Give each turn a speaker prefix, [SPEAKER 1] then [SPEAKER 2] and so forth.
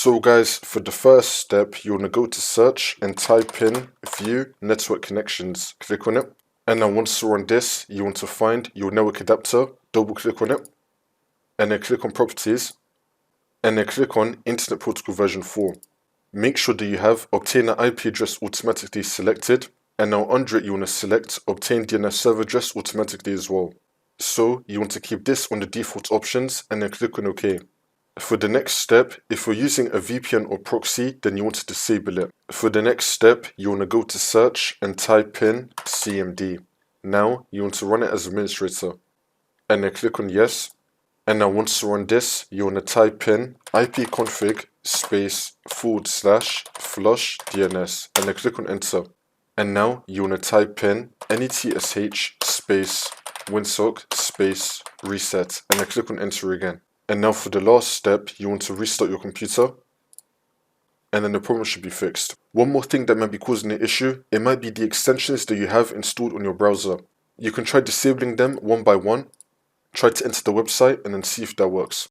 [SPEAKER 1] So guys, for the first step, you want to go to search and type in view network connections. Click on it. And now once you're on this, you want to find your network adapter. Double click on it. And then click on properties. And then click on Internet Protocol version 4. Make sure that you have obtain an IP address automatically selected. And now under it, you want to select obtain DNS server address automatically as well. So you want to keep this on the default options and then click on OK. For the next step, if you're using a VPN or proxy, then you want to disable it. For the next step, you want to go to search and type in CMD. Now, you want to run it as administrator. And then click on yes. And now once you're on this, you want to type in ipconfig space /flush DNS. And then click on enter. And now you want to type in netsh space winsock space reset. And then click on enter again. And now for the last step, you want to restart your computer, and then the problem should be fixed. One more thing that might be causing the issue, it might be the extensions that you have installed on your browser. You can try disabling them one by one, try to enter the website, and then see if that works.